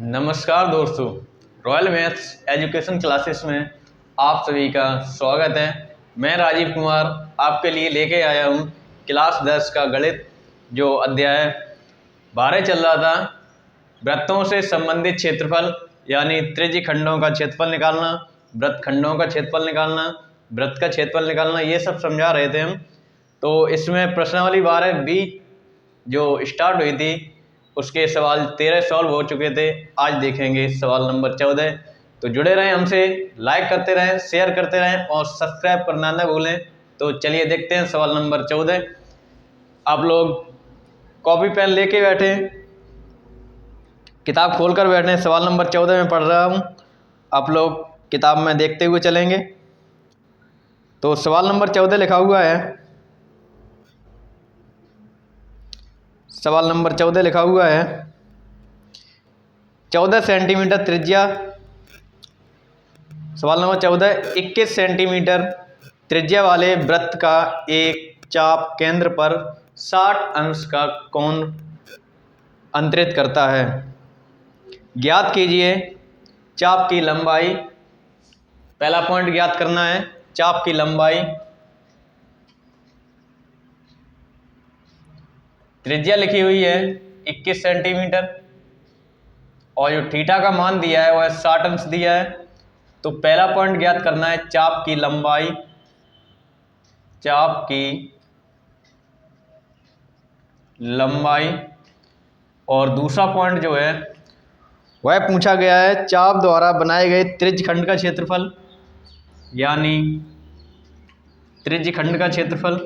नमस्कार दोस्तों, royal maths education classes में आप सभी का स्वागत है। मैं राजीव कुमार आपके लिए लेके आया हूँ क्लास 10 का गणित जो अध्याय 12 चल रहा था। वृत्तों से संबंधित क्षेत्रफल यानी त्रिज्य खंडों का क्षेत्रफल निकालना, वृत्त खंडों का क्षेत्रफल निकालना, वृत्त का क्षेत्रफल निकालना, ये सब समझा रहे थे हम। तो इसमें प्रश्नावली 12 बी जो स्टार्ट हुई थी उसके सवाल 13 सॉल्व हो चुके थे। आज देखेंगे सवाल नंबर 14। तो जुड़े रहें हमसे, लाइक करते रहें, शेयर करते रहें और सब्सक्राइब करना न भूलें। तो चलिए देखते हैं सवाल नंबर 14। आप लोग कॉपी पेन लेके बैठे, किताब खोलकर बैठे। सवाल नंबर 14 में पढ़ रहा हूँ, आप लोग किताब में देखते हुए चलेंगे। तो सवाल नंबर 14 लिखा हुआ है, सवाल नंबर 14 लिखा हुआ है 14 सेंटीमीटर त्रिज्या। सवाल नंबर 14, 21 सेंटीमीटर त्रिज्या वाले वृत्त का एक चाप केंद्र पर 60 अंश का कोण अंतरित करता है। ज्ञात कीजिए चाप की लंबाई। पहला पॉइंट ज्ञात करना है, चाप की लंबाई। त्रिज्या लिखी हुई है 21 सेंटीमीटर और जो थीटा का मान दिया है वह 60 अंश दिया है। तो पहला पॉइंट ज्ञात करना है चाप की लंबाई, चाप की लंबाई। और दूसरा पॉइंट जो है वह पूछा गया है चाप द्वारा बनाए गए त्रिज्य खंड का क्षेत्रफल, यानी त्रिज्य खंड का क्षेत्रफल,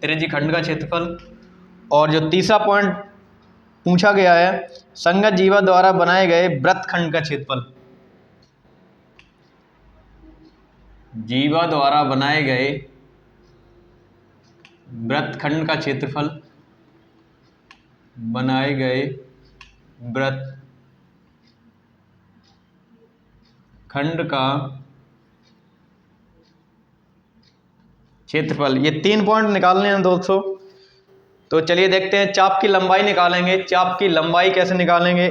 त्रिज्य खंड का क्षेत्रफल। और जो तीसरा पॉइंट पूछा गया है संगत जीवा द्वारा बनाए गए वृत्त खंड का क्षेत्रफल, जीवा द्वारा बनाए गए वृत्त खंड का क्षेत्रफल, बनाए गए वृत्त खंड का क्षेत्रफल। ये 3 पॉइंट निकालने हैं दोस्तों। तो चलिए देखते हैं, चाप की लंबाई निकालेंगे। चाप की लंबाई कैसे निकालेंगे?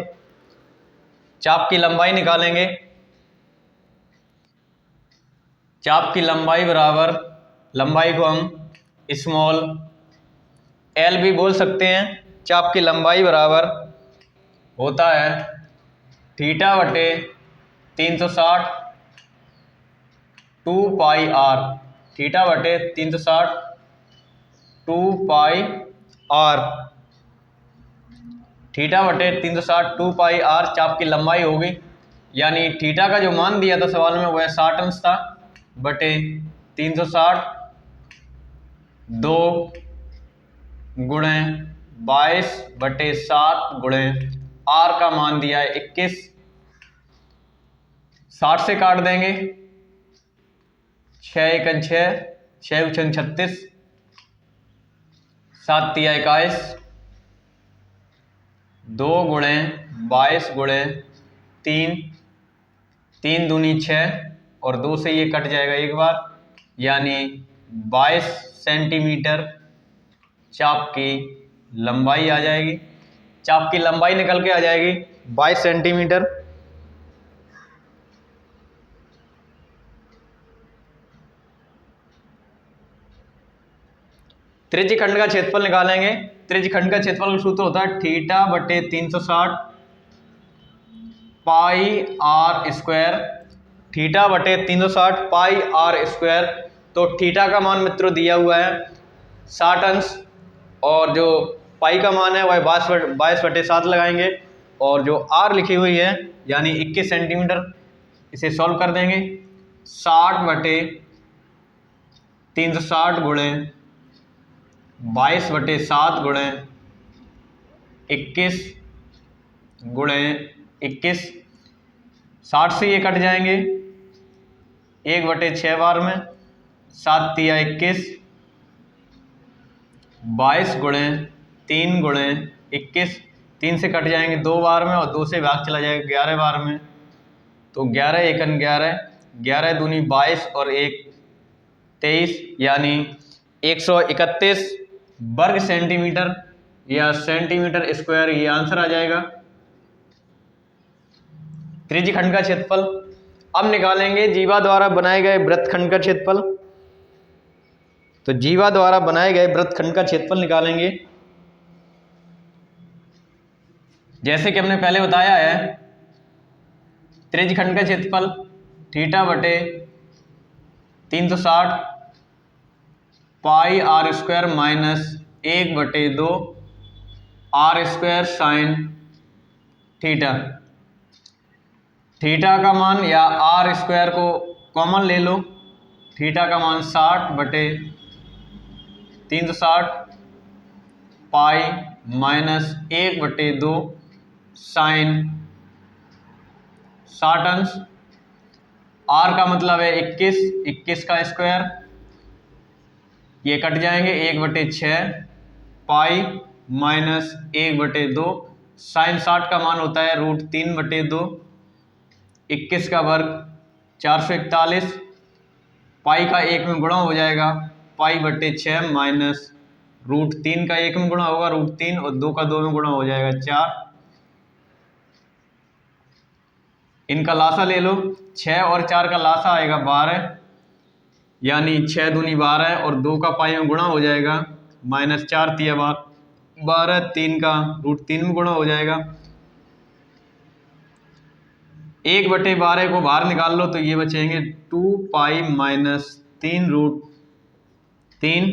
चाप की लंबाई निकालेंगे, चाप की लंबाई बराबर, लंबाई को हम स्मॉल एल भी बोल सकते हैं। चाप की लंबाई बराबर होता है थीटा बटे 360 2 पाई आर, थीटा बटे 360 2 पाई आर, थीटा बटे 360 2 पाई आर चाप की लंबाई होगी। यानी थीटा का जो मान दिया था सवाल में वह 60 अंश था, बटे 360 2 गुणे 22 बटे 7 गुणे आर का मान दिया है 21। 60 से काट देंगे, 6 एकन 6, 6 उछन 36, 7 तिया 21, 2 गुणे 22 गुणे 3, 3 दूनी 6 और 2 से ये कट जाएगा एक बार, यानी 22 सेंटीमीटर चाप की लंबाई आ जाएगी। चाप की लंबाई निकल के आ जाएगी 22 सेंटीमीटर। त्रिज्य खंड का क्षेत्रफल निकालेंगे। त्रिज्य खंड का क्षेत्रफल का सूत्र होता है थीटा बटे 360 पाई आर स्क्वायर, थीटा बटे 360 पाई आर स्क्वायर। तो थीटा का मान मित्रों दिया हुआ है 60 अंश और जो पाई का मान है वह 22 बटे 7 लगाएंगे और जो आर लिखी हुई है यानी 21 सेंटीमीटर, इसे सॉल्व कर देंगे। 60 बटे 360 गुणे 22 बटे 7 गुणे 21 गुणे 21, 60 से ये कट जाएंगे 1 बटे 6 बार में, 7 तिया 21, 22 गुणे 3 गुणे 21, 3 से कट जाएंगे 2 बार में और 2 से भाग चला जाएगा 11 बार में। तो 11 एकन 11, 11 दूनी 22 और 1 23, यानी 131 वर्ग सेंटीमीटर या सेंटीमीटर स्क्वायर, ये आंसर आ जाएगा। त्रिज्यीय खंड का क्षेत्रफल। अब निकालेंगे जीवा द्वारा बनाए गए वृत्तखंड का क्षेत्रफल। तो जीवा द्वारा बनाए गए वृत्तखंड का क्षेत्रफल निकालेंगे। जैसे कि हमने पहले बताया है, त्रिज्यीय खंड का क्षेत्रफल थीटा बटे 360 pi R square minus 1/2 R square sine theta. Theta का मान या आर स्क्वायर को कॉमन ले लो, थीटा का मान 60/360 पाई माइनस 1/2 साइन 60 अंश। आर का मतलब है 21 का स्क्वायर, ये कट जाएंगे, 1/6 पाई माइनस 1/2 साइन 60 का मान होता है √3/2, 21 का वर्ग 441, पाई का 1 में गुणा हो जाएगा, पाई/6 माइनस √3 का 1 में गुणा होगा √3 और 2 का 2 में गुणा हो जाएगा 4। इनका लासा ले लो, 6 और 4 का लासा आएगा 12, यानी 6 दूनी 12 और 2 का पाई में गुणा हो जाएगा, -4 तिया 12, 3 का √3 में गुणा हो जाएगा। 1/12 को बाहर निकाल लो तो ये बचेंगे 2 पाई माइनस 3√3।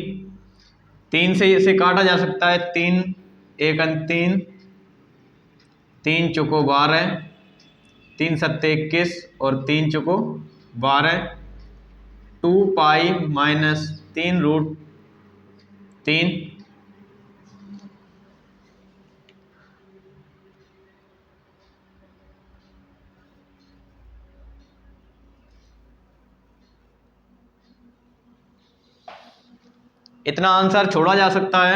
3 से इसे काटा जा सकता है, 3 1 3, 3 चौको 12, 3 सत्ते 21 और 3 चौको 12, 2 पाई माइनस 3√3। इतना आंसर छोड़ा जा सकता है।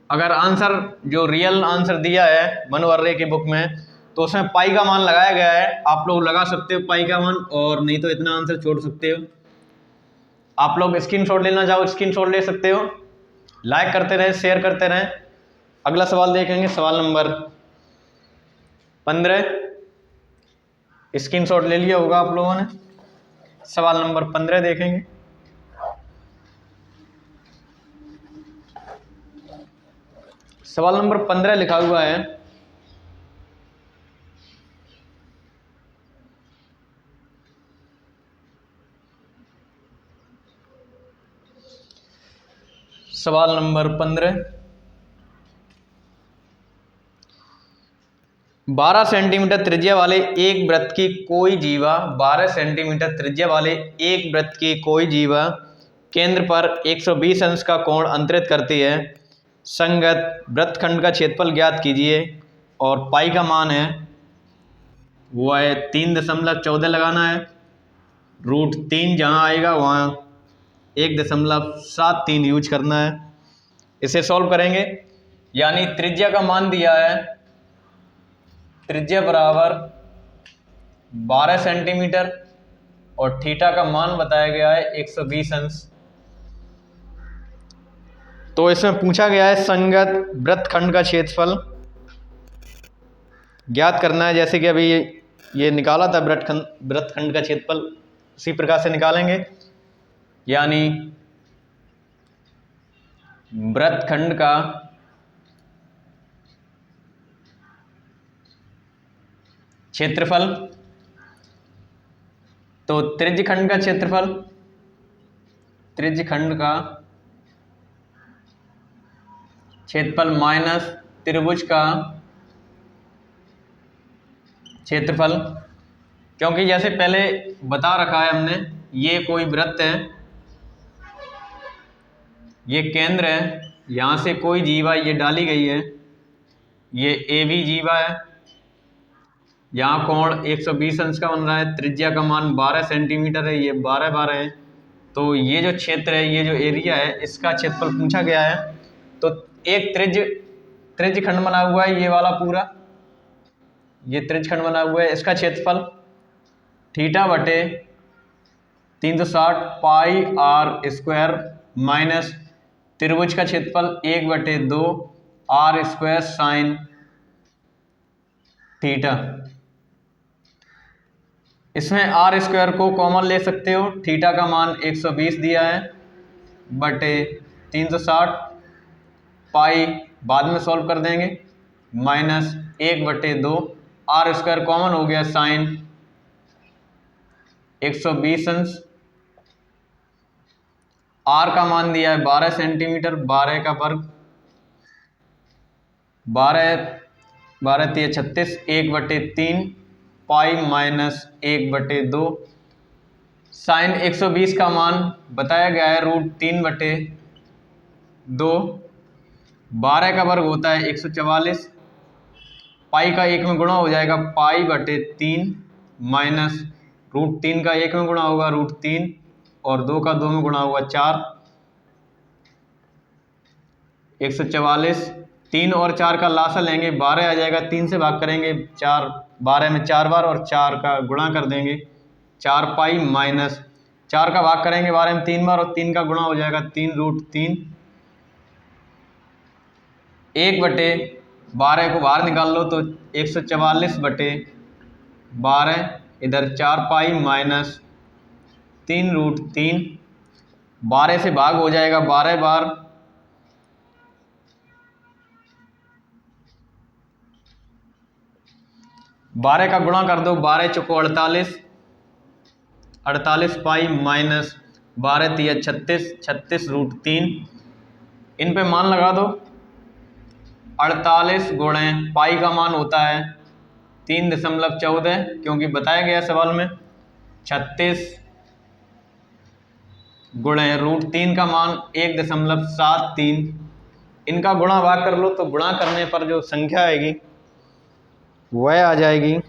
अगर आंसर जो रियल आंसर दिया है मनवर्रे की बुक में, तो उसमें पाई का मान लगाया गया है, आप लोग लगा सकते हो पाई का मान, और नहीं तो इतना आंसर छोड़ सकते हो। आप लोग स्क्रीनशॉट लेना चाहो स्क्रीनशॉट ले सकते हो। लाइक करते रहें, शेयर करते रहें। अगला सवाल देखेंगे, सवाल नंबर 15। स्क्रीनशॉट ले लिया होगा आप लोगों ने। सवाल नंबर 15 देखेंगे। सवाल नंबर 15 लिखा हुआ है, सवाल नंबर 15, 12 सेंटीमीटर त्रिज्या वाले एक वृत्त की कोई जीवा 12 सेंटीमीटर त्रिज्या वाले एक वृत्त की कोई जीवा केंद्र पर 120 अंश का कोण अंतरित करती है। संगत वृत्तखंड का क्षेत्रफल ज्ञात कीजिए, और पाई का मान है वो है 3.14 लगाना है। √3 जहाँ आएगा वहाँ 1.73 यूज करना है। इसे सॉल्व करेंगे, यानी त्रिज्या का मान दिया है, त्रिज्या बराबर 12 सेंटीमीटर और थीटा का मान बताया गया है 120 अंश। तो इसमें पूछा गया है संगत वृत्तखंड का क्षेत्रफल ज्ञात करना है। जैसे कि अभी ये निकाला था वृत्तखंड का क्षेत्रफल, उसी प्रकार से निकालेंगे। यानी वृत्तखंड का क्षेत्रफल, तो त्रिज्यीय खंड का क्षेत्रफल, त्रिज्यीय खंड का क्षेत्रफल माइनस त्रिभुज का क्षेत्रफल। क्योंकि जैसे पहले बता रखा है हमने, ये कोई वृत्त है, ये केंद्र है, यहाँ से कोई जीवा ये डाली गई है, ये ए बी जीवा है, यहाँ कोण 120 अंश का बन रहा है, त्रिज्या का मान 12 सेंटीमीटर है, ये 12 है। तो ये जो क्षेत्र है, ये जो एरिया है, इसका क्षेत्रफल पूछा गया है। तो एक त्रिज्य खंड बना हुआ है, ये वाला पूरा, ये त्रिज्य खंड बना हुआ है, इसका क्षेत्रफल थीटा बटे 360 पाई आर स्क्वायर माइनस त्रिभुज का क्षेत्रफल 1/2 आर स्क्वायर साइन थीटा। इसमें आर स्क्वायर को कॉमन ले सकते हो, थीटा का मान 120 दिया है बटे 360, पाई बाद में सॉल्व कर देंगे, माइनस 1/2 आर स्क्वायर कॉमन हो गया साइन 120 अंश, आर का मान दिया है 12 सेंटीमीटर, 12 का वर्ग, 12 3 36, 1/3 पाई माइनस 1/2 साइन 120 का मान बताया गया है √3/2, 12 का वर्ग होता है 144, पाई का 1 में गुणा हो जाएगा पाई/3 माइनस √3 का 1 में गुणा होगा √3 और 2 का 2 में गुणा होगा 4, 144, 3 और 4 का लासा लेंगे 12 आ जाएगा, 3 से भाग करेंगे 4, 12 में 4 बार और 4 का गुणा कर देंगे 4 पाई माइनस 4 का भाग करेंगे 12 में 3 बार और 3 का गुणा हो जाएगा 3√3, 1/12 को बाहर निकाल लो तो 144/12, इधर 4 पाई माइनस 3√3, 12 से भाग हो जाएगा 12 बार, 12 का गुणा कर दो, 12 चौको 48, 48 पाई माइनस 12 3 36, 36√3, इन पे मान लगा दो, 48 गुणे पाई का मान होता है 3.14 क्योंकि बताया गया सवाल में, 36 गुणे √3 का मान 1.73, इनका गुणा भाग कर लो तो गुणा करने पर जो संख्या आएगी वह आ जाएगी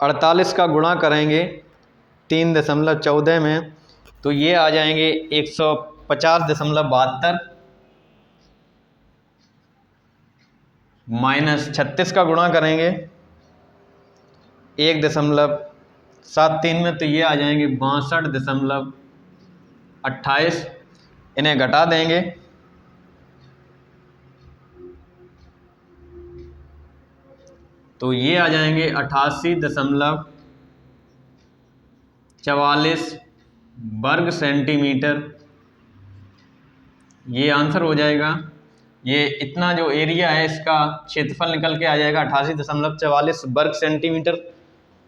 48 का गुणा करेंगे 3.14 में तो ये आ जाएंगे 150.72 माइनस 36 का गुणा करेंगे 1.73 में तो ये आ जाएंगे 62.28, इन्हें घटा देंगे तो ये आ जाएंगे 88.44 वर्ग सेंटीमीटर, ये आंसर हो जाएगा। ये इतना जो एरिया है इसका क्षेत्रफल निकल के आ जाएगा 88.44 वर्ग सेंटीमीटर।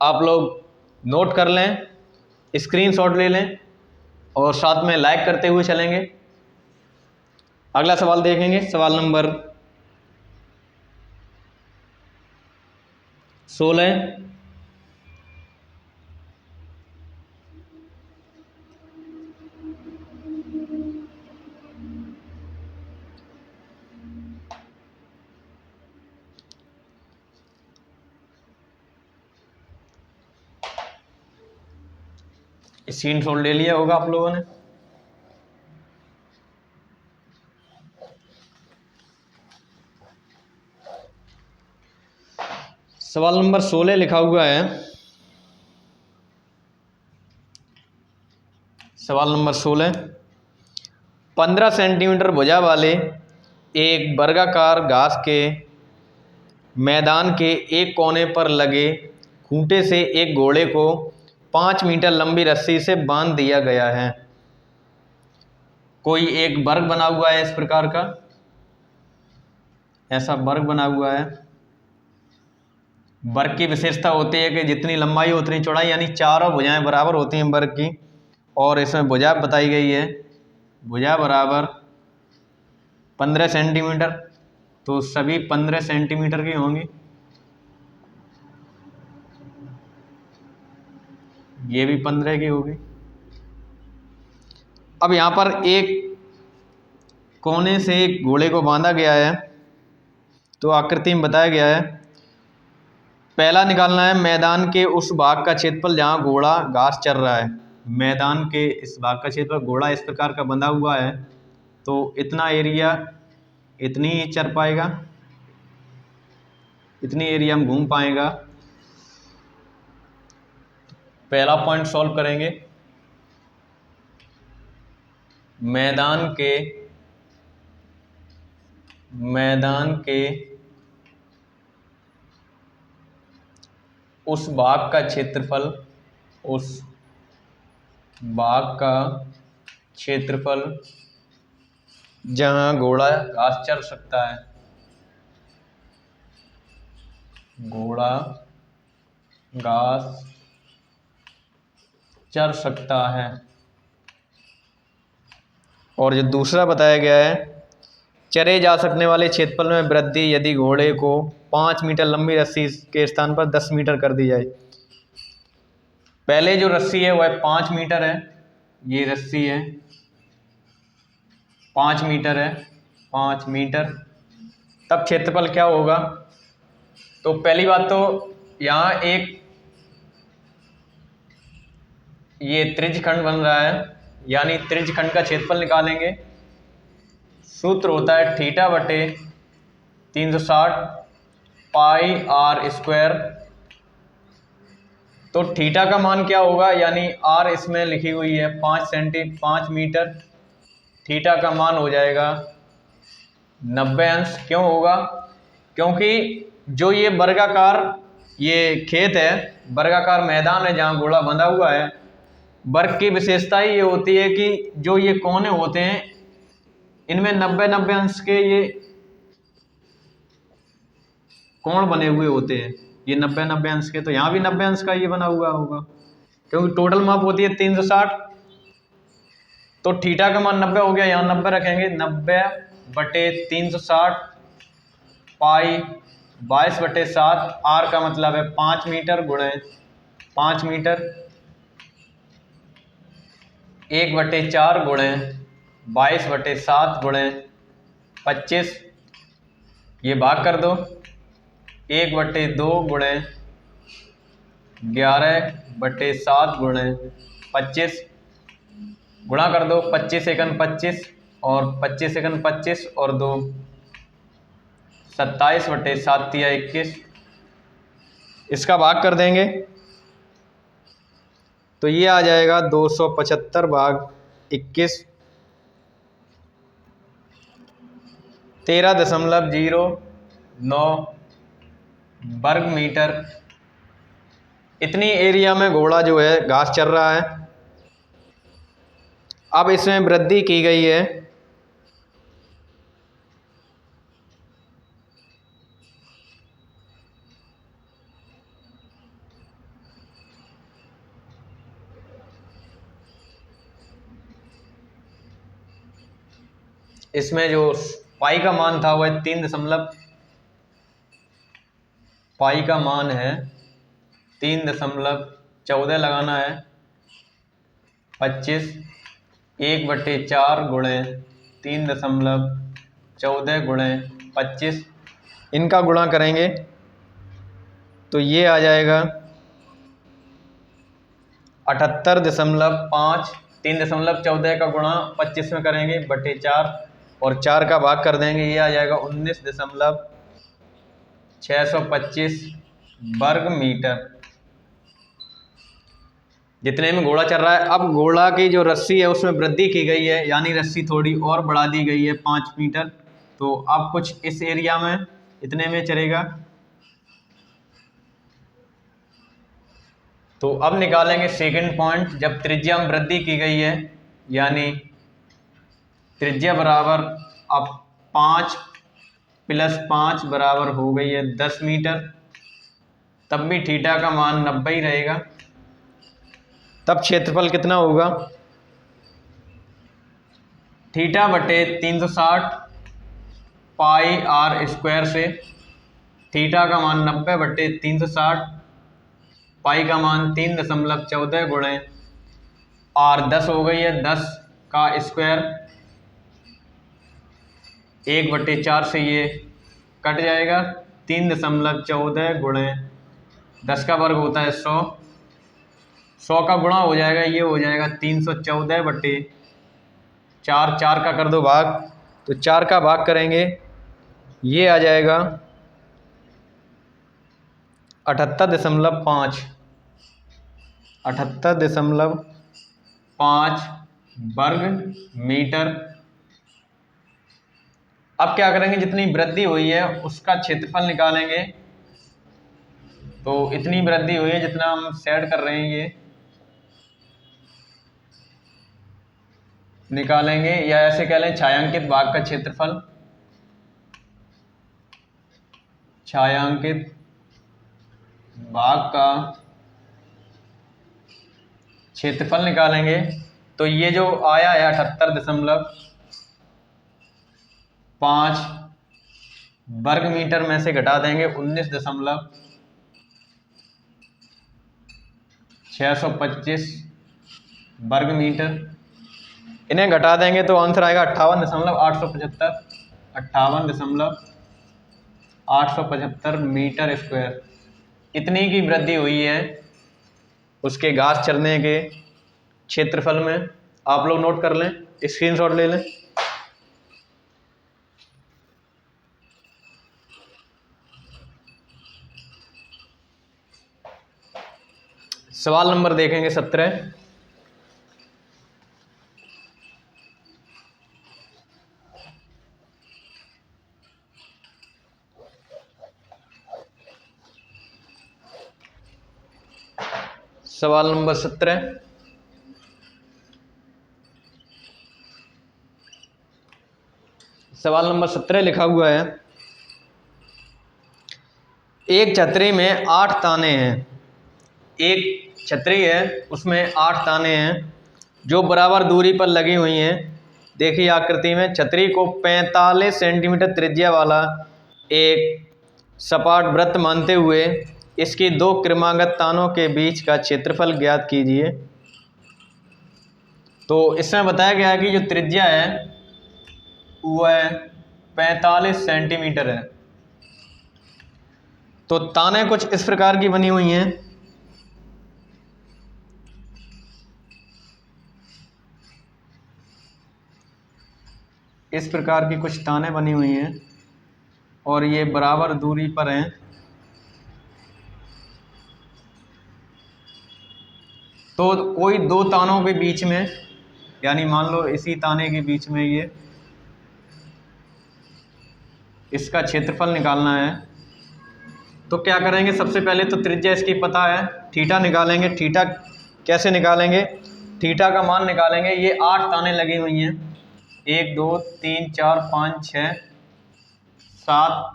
आप लोग नोट कर लें, स्क्रीनशॉट ले लें और साथ में लाइक करते हुए चलेंगे। अगला सवाल देखेंगे, सवाल नंबर 16। स्क्रीनशॉट ले लिया होगा आप लोगों ने। सवाल नंबर 16 लिखा हुआ है। सवाल नंबर 16, 15 सेंटीमीटर भुजा वाले एक वर्गाकार घास के मैदान के एक कोने पर लगे खूंटे से एक घोड़े को 5 मीटर लंबी रस्सी से बांध दिया गया है। कोई एक वर्ग बना हुआ है इस प्रकार का, ऐसा वर्ग बना हुआ है। वर्ग की विशेषता होती है कि जितनी लंबाई उतनी चौड़ाई, यानी चारों भुजाएं बराबर होती हैं वर्ग की। और इसमें भुजा बताई गई है, भुजा बराबर 15 सेंटीमीटर, तो सभी 15 सेंटीमीटर की होंगी। ये भी 15 की होगी। अब यहाँ पर एक कोने से एक घोड़े को बांधा गया है, तो आकृति में बताया गया है। पहला निकालना है मैदान के उस भाग का क्षेत्रफल जहाँ घोड़ा घास चर रहा है। मैदान के इस भाग का क्षेत्रफल, घोड़ा इस प्रकार का बंधा हुआ है तो इतना एरिया इतनी ही चर पाएगा, इतनी एरिया में घूम पाएगा। पहला पॉइंट सॉल्व करेंगे। मैदान के उस भाग का क्षेत्रफल जहां घोड़ा घास चर सकता है, घोड़ा घास चर सकता है। और जो दूसरा बताया गया है, चरे जा सकने वाले क्षेत्रफल में वृद्धि यदि घोड़े को 5 मीटर लंबी रस्सी के स्थान पर 10 मीटर कर दी जाए। पहले जो रस्सी है वह 5 मीटर है, ये रस्सी है 5 मीटर है, 5 मीटर। तब क्षेत्रफल क्या होगा? तो पहली बात तो यहाँ एक ये त्रिज्यखंड बन रहा है, यानी त्रिज्यखंड का क्षेत्रफल निकालेंगे। सूत्र होता है थीटा बटे 360 पाई आर स्क्वायर। तो थीटा का मान क्या होगा, यानी आर इसमें लिखी हुई है 5 मीटर, थीटा का मान हो जाएगा 90 अंश। क्यों होगा? क्योंकि जो ये वर्गाकार ये खेत है, वर्गाकार मैदान है जहाँ घोड़ा बंधा हुआ है, वर्ग की विशेषता ही ये होती है कि जो ये कोने होते हैं इनमें 90 अंश के ये कोण बने हुए होते हैं, ये 90 अंश के। तो यहाँ भी 90 अंश का ये बना हुआ होगा, क्योंकि टोटल माप होती है 360। तो थीटा का मान 90 हो गया, यहाँ 90 रखेंगे, 90 बटे 360 पाई 22 बटे 7। आर का मतलब है 5 मीटर गुणे 5 मीटर, 1 बटे 4 गुणे 22 बटे 7 गुणे 25। ये भाग कर दो, 1 बटे 2 गुणे 11 बटे 7 गुणे 25। गुणा कर दो, 25 एकन 25 और 25 एकन 25 और 2 27 बटे 7 तिया 21। इसका भाग कर देंगे तो ये आ जाएगा 275 भाग 21, 13.09 वर्ग मीटर। इतनी एरिया में घोड़ा जो है घास चर रहा है। अब इसमें वृद्धि की गई है इसमें जो पाई का मान था वह 3 पाई का मान है 3.14 लगाना है 25, 1 बटे 4 गुणे 3.14 गुणे 25। इनका गुणा करेंगे तो ये आ जाएगा 78.5। 3.14 का गुणा 25 में करेंगे बटे 4 और 4 का भाग कर देंगे, ये आ जाएगा 19.625 वर्ग मीटर, जितने में घोड़ा चल रहा है। अब घोड़ा की जो रस्सी है उसमें वृद्धि की गई है, यानी रस्सी थोड़ी और बढ़ा दी गई है 5 मीटर। तो अब कुछ इस एरिया में इतने में चलेगा। तो अब निकालेंगे सेकंड पॉइंट। जब त्रिज्या में वृद्धि की गई है, यानी त्रिज्या बराबर अब 5 + 5 बराबर हो गई है 10 मीटर, तब भी थीटा का मान 90 ही रहेगा। तब क्षेत्रफल कितना होगा? थीटा बटे 360 पाई आर स्क्वायर से थीटा का मान 90 बटे 360, पाई का मान 3.14 गुणे आर 10 हो गई है, 10 का स्क्वायर 1 बटे 4 से ये कट जाएगा। 3.14 गुणे 10 का वर्ग होता है 100, 100 का गुणा हो जाएगा, ये हो जाएगा 314 बटे 4। 4 का कर दो भाग, तो 4 का भाग करेंगे, ये आ जाएगा 78.5। 78.5 वर्ग मीटर। अब क्या करेंगे, जितनी वृद्धि हुई है उसका क्षेत्रफल निकालेंगे। तो इतनी वृद्धि हुई है जितना हम सेट कर रहे हैं ये निकालेंगे, या ऐसे कह लें छायांकित भाग का क्षेत्रफल। छायांकित भाग का क्षेत्रफल निकालेंगे। तो ये जो आया है 78.5 वर्ग मीटर में से घटा देंगे 19.625 वर्ग मीटर। इन्हें घटा देंगे तो आंसर आएगा 58.875 58.875 मीटर स्क्वायर। इतनी की वृद्धि हुई है उसके घास चरने के क्षेत्रफल में। आप लोग नोट कर लें, स्क्रीनशॉट ले लें। सवाल नंबर देखेंगे 17। सवाल नंबर 17। सवाल नंबर 17 लिखा हुआ है, एक छतरी में 8 ताने हैं। एक छतरी है उसमें 8 ताने हैं जो बराबर दूरी पर लगी हुई हैं। देखिए आकृति में छतरी को 45 सेंटीमीटर त्रिज्या वाला एक सपाट वृत्त मानते हुए इसकी दो क्रमागत तानों के बीच का क्षेत्रफल ज्ञात कीजिए। तो इसमें बताया गया है कि जो त्रिज्या है वह 45 सेंटीमीटर है। तो ताने कुछ इस प्रकार की बनी हुई हैं। इस प्रकार की कुछ ताने बनी हुई हैं और ये बराबर दूरी पर हैं। तो कोई दो तानों के बीच में, यानी मान लो इसी ताने के बीच में ये, इसका क्षेत्रफल निकालना है। तो क्या करेंगे, सबसे पहले तो त्रिज्या इसकी पता है, थीटा निकालेंगे। थीटा कैसे निकालेंगे, थीटा का मान निकालेंगे। ये 8 ताने लगी हुई हैं, 1 2 3 4 5 6 7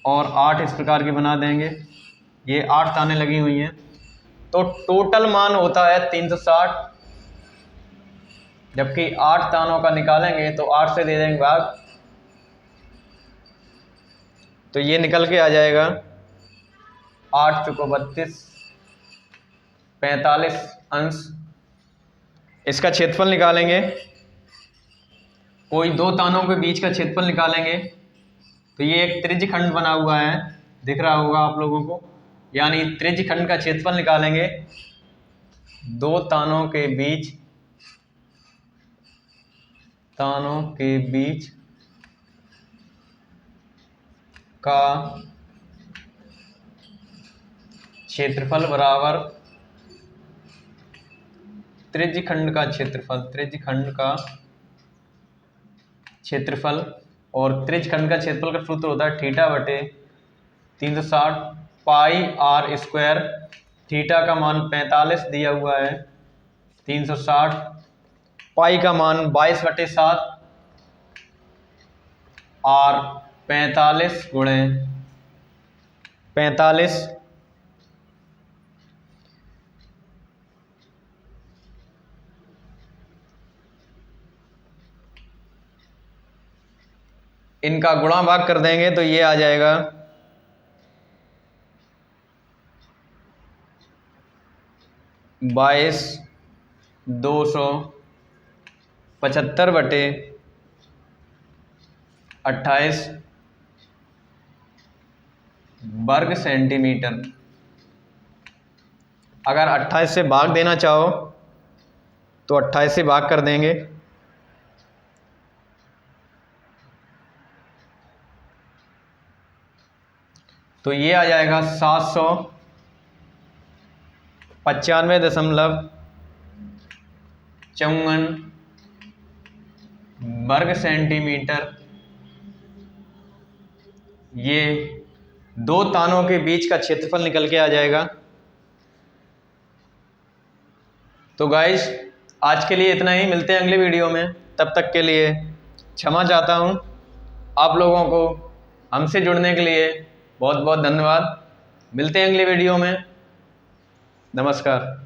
और 8 इस प्रकार की बना देंगे। ये 8 ताने लगी हुई हैं। तो टोटल मान होता है 360, जबकि 8 तानों का निकालेंगे तो 8 से दे देंगे भाग, तो ये निकल के आ जाएगा 8 चौको 32, 45 अंश। इसका क्षेत्रफल निकालेंगे, कोई दो तानों के बीच का क्षेत्रफल निकालेंगे। तो ये एक त्रिज्यखंड बना हुआ है, दिख रहा होगा आप लोगों को, यानी त्रिज्यखंड का क्षेत्रफल निकालेंगे। दो तानों के बीच का क्षेत्रफल बराबर त्रिज्यखंड का क्षेत्रफल। और त्रिज्यखंड का क्षेत्रफल का सूत्र होता है थीटा बटे 360 पाई आर स्क्वायर। थीटा का मान 45 दिया हुआ है, 360 पाई का मान 22/7 और 45 गुणे 45। इनका गुणा भाग कर देंगे तो ये आ जाएगा 22,275/28 वर्ग सेंटीमीटर। अगर 28 से भाग देना चाहो तो 28 से भाग कर देंगे। तो ये आ जाएगा 700 95.54 वर्ग सेंटीमीटर। ये दो तानों के बीच का क्षेत्रफल निकल के आ जाएगा। तो गाइस आज के लिए इतना ही, मिलते हैं अगले वीडियो में। तब तक के लिए क्षमा चाहता हूँ। आप लोगों को हमसे जुड़ने के लिए बहुत बहुत धन्यवाद। मिलते हैं अगले वीडियो में। नमस्कार।